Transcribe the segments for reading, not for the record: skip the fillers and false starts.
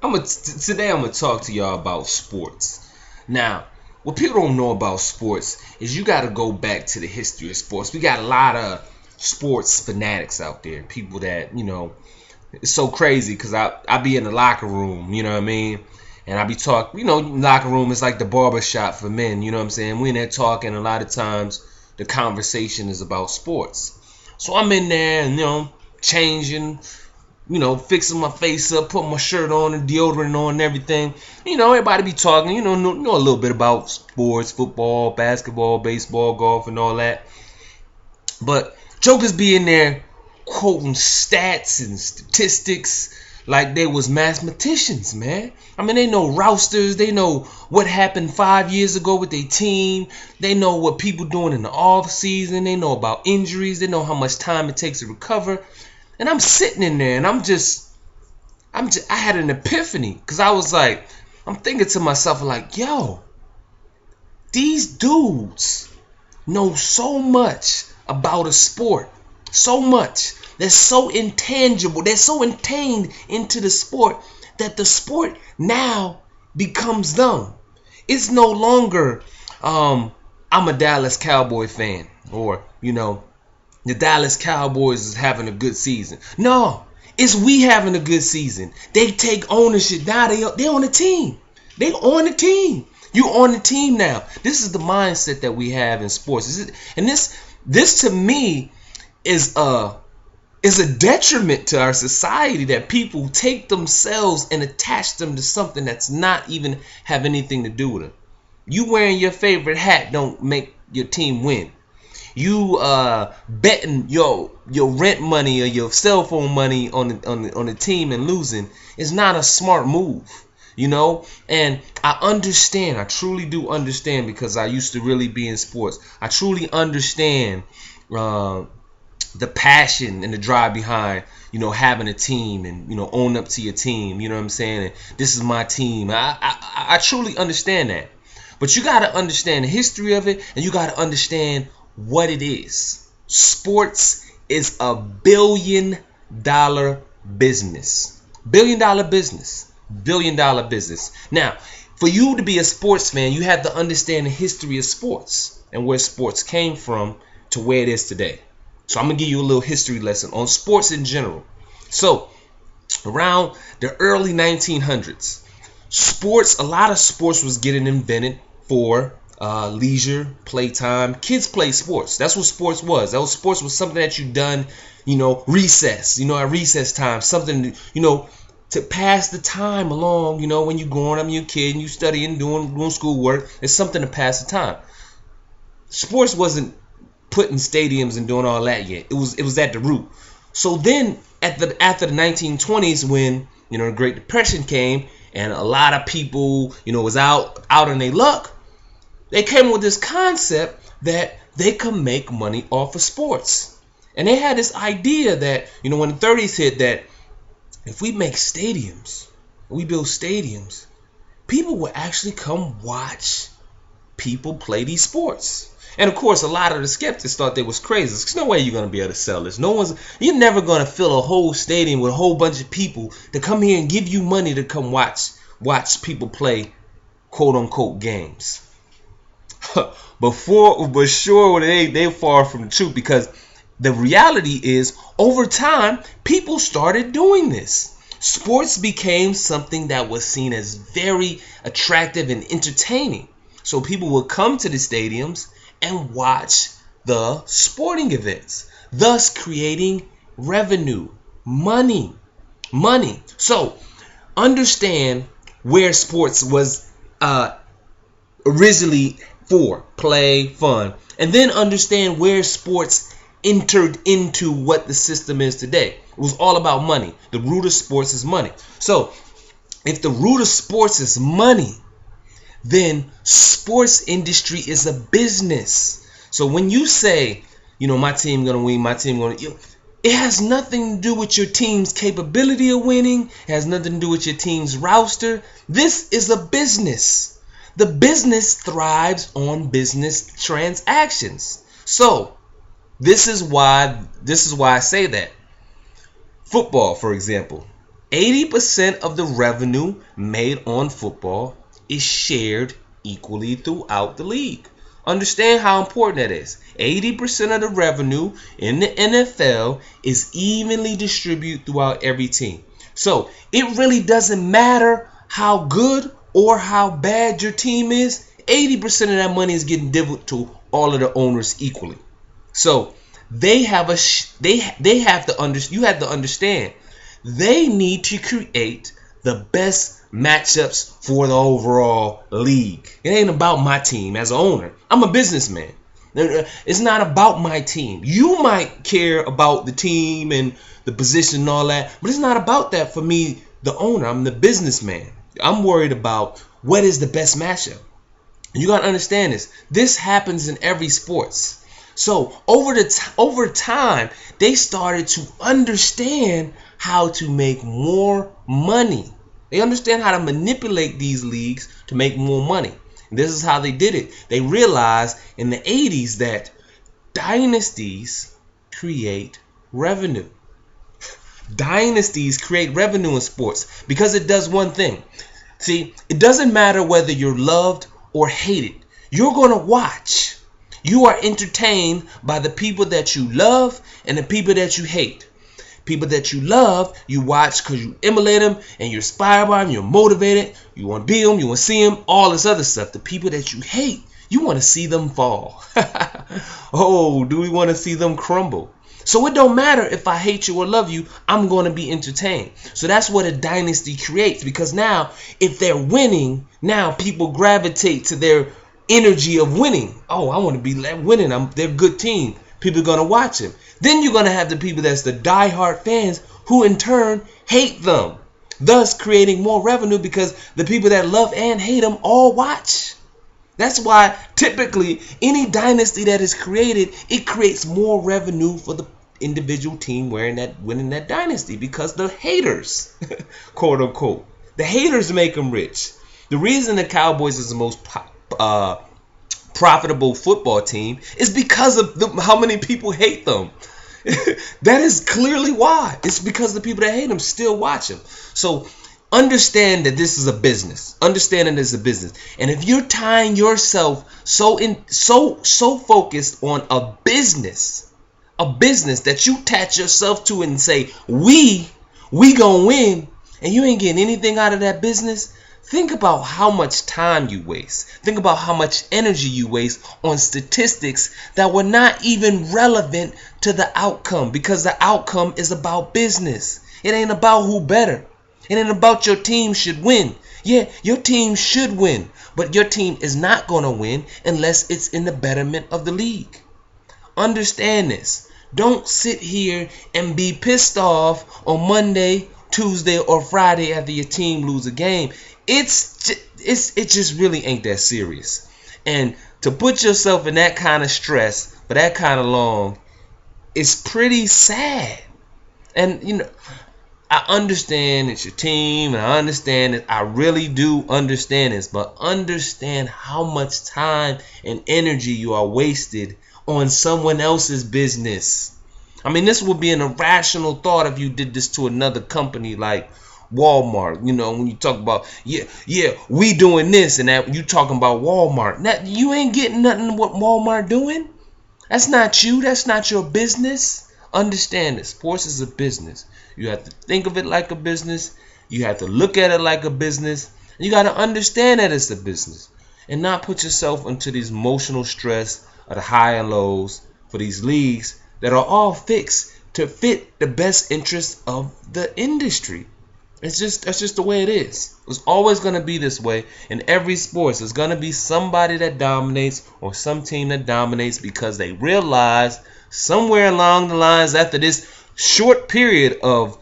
Today I'm gonna talk to y'all about sports. Now, what people don't know about sports is you got to go back to the history of sports. We got a lot of sports fanatics out there, people that it's so crazy because I be in the locker room, you know what I mean, and I be talking, locker room is like the barber shop for men, you know what I'm saying. We in there talking. A lot of times the conversation is about sports, so I'm in there and changing, fixing my face up, putting my shirt on and deodorant on and everything. Everybody be talking, know a little bit about sports, football, basketball, baseball, golf, and all that. But jokers be in there quoting stats and statistics like they was mathematicians, man. I mean, they know rousters, they know what happened 5 years ago with their team, they know what people doing in the off season, they know about injuries, they know how much time it takes to recover. And I'm sitting in there and I had an epiphany because I was like, I'm thinking to myself like, yo, these dudes know so much about a sport, so much. They're so intangible, they're so intained into the sport that the sport now becomes them. It's no longer I'm a Dallas Cowboy fan, or the Dallas Cowboys is having a good season. No, it's we having a good season. They take ownership. Now they on the team. They on the team. You on the team now. This is the mindset that we have in sports. And this to me is a detriment to our society, that people take themselves and attach them to something that's not even have anything to do with them. You wearing your favorite hat don't make your team win. You betting your rent money or your cell phone money on the team and losing is not a smart move, And I understand, I truly do understand, because I used to really be in sports. I truly understand the passion and the drive behind having a team and own up to your team. You know what I'm saying? And this is my team. I truly understand that, but you got to understand the history of it, and you got to understand what it is. Sports is a billion-dollar business. Billion-dollar business. Billion-dollar business. Now, for you to be a sports fan, you have to understand the history of sports and where sports came from to where it is today. So I'm going to give you a little history lesson on sports in general. So, around the early 1900s, a lot of sports was getting invented for leisure, playtime. Kids play sports. That's what sports was. Sports was something that you done, recess, at recess time, something, to pass the time along, when you growing up, you're a kid and you studying, doing schoolwork. It's something to pass the time. Sports wasn't put in stadiums and doing all that yet. It was at the root. So then after the 1920s, when the Great Depression came and a lot of people was out on their luck, they came up with this concept that they could make money off of sports. And they had this idea that when the 30s hit, that if we make stadiums, we build stadiums, people will actually come watch people play these sports. And of course, a lot of the skeptics thought they was crazy. There's no way you're gonna be able to sell this. You're never gonna fill a whole stadium with a whole bunch of people to come here and give you money to come watch people play quote unquote games. But sure, they far from the truth, because the reality is, over time, people started doing this. Sports became something that was seen as very attractive and entertaining. So people would come to the stadiums and watch the sporting events, thus creating revenue, money. So understand where sports was originally for: play, fun, and then understand where sports entered into what the system is today. It was all about money. The root of sports is money. So if the root of sports is money, then sports industry is a business. So when you say, my team gonna win, my team gonna, it has nothing to do with your team's capability of winning. It has nothing to do with your team's roster. This is a business. The business thrives on business transactions. So this is why I say that. Football, for example. 80% of the revenue made on football is shared equally throughout the league. Understand how important that is. 80% of the revenue in the NFL is evenly distributed throughout every team. So it really doesn't matter how good or how bad your team is. 80% of that money is getting divvied to all of the owners equally. So they have you have to understand, they need to create the best matchups for the overall league. It ain't about my team as an owner. I'm a businessman. It's not about my team. You might care about the team and the position and all that, but it's not about that for me, the owner. I'm the businessman. I'm worried about what is the best matchup. You got to understand this. This happens in every sports. So over time, they started to understand how to make more money. They understand how to manipulate these leagues to make more money. And this is how they did it. They realized in the 80s that dynasties create revenue. Dynasties create revenue in sports because it does one thing. See, it doesn't matter whether you're loved or hated. You're going to watch. You are entertained by the people that you love and the people that you hate. People that you love, you watch because you emulate them and you're inspired by them, you're motivated, you want to be them, you want to see them, all this other stuff. The people that you hate, you want to see them fall. Oh, do we want to see them crumble? So it don't matter if I hate you or love you, I'm going to be entertained. So that's what a dynasty creates, because now if they're winning, now people gravitate to their energy of winning. Oh, I want to be winning. They're a good team. People are going to watch them. Then you're going to have the people that's the diehard fans who in turn hate them, thus creating more revenue because the people that love and hate them all watch. That's why typically any dynasty that is created, it creates more revenue for the individual team winning that dynasty, because the haters, quote unquote, the haters make them rich. The reason the Cowboys is the most profitable football team is because of how many people hate them. That is clearly why. It's because the people that hate them still watch them. So understand that this is a business. Understand that it's a business. And if you're tying yourself so focused on a business that you attach yourself to and say, we gonna win, and you ain't getting anything out of that business, think about how much time you waste. Think about how much energy you waste on statistics that were not even relevant to the outcome, because the outcome is about business. It ain't about who better. It ain't about your team should win. Yeah, your team should win, but your team is not going to win unless it's in the betterment of the league. Understand this. Don't sit here and be pissed off on Monday, Tuesday, or Friday after your team lose a game. It just really ain't that serious. And to put yourself in that kind of stress for that kind of long is pretty sad. And you know, I understand it's your team, and I understand it. I really do understand this, but understand how much time and energy you are wasted on someone else's business. I mean, this would be an irrational thought if you did this to another company like Walmart. You know, when you talk about, yeah, we doing this and that, you talking about Walmart. That, you ain't getting nothing what Walmart doing. That's not you. That's not your business. Understand this. Sports is a business. You have to think of it like a business. You have to look at it like a business. You got to understand that it's a business, and not put yourself into these emotional stress of the high and lows for these leagues that are all fixed to fit the best interest of the industry. That's just the way it is. It's always going to be this way in every sports. There's going to be somebody that dominates or some team that dominates because they realize somewhere along the lines after this short period of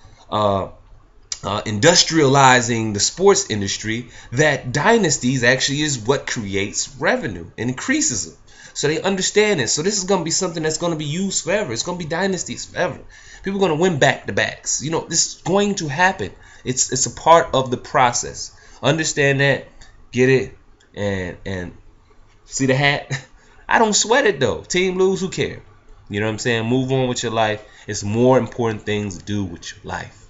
industrializing the sports industry that dynasties actually is what creates revenue and increases it. So they understand it. So this is going to be something that's going to be used forever. It's going to be dynasties forever. People are going to win back-to-backs. You know, this is going to happen. It's a part of the process. Understand that. Get it. And see the hat? I don't sweat it, though. Team lose, who cares? You know what I'm saying? Move on with your life. It's more important things to do with your life.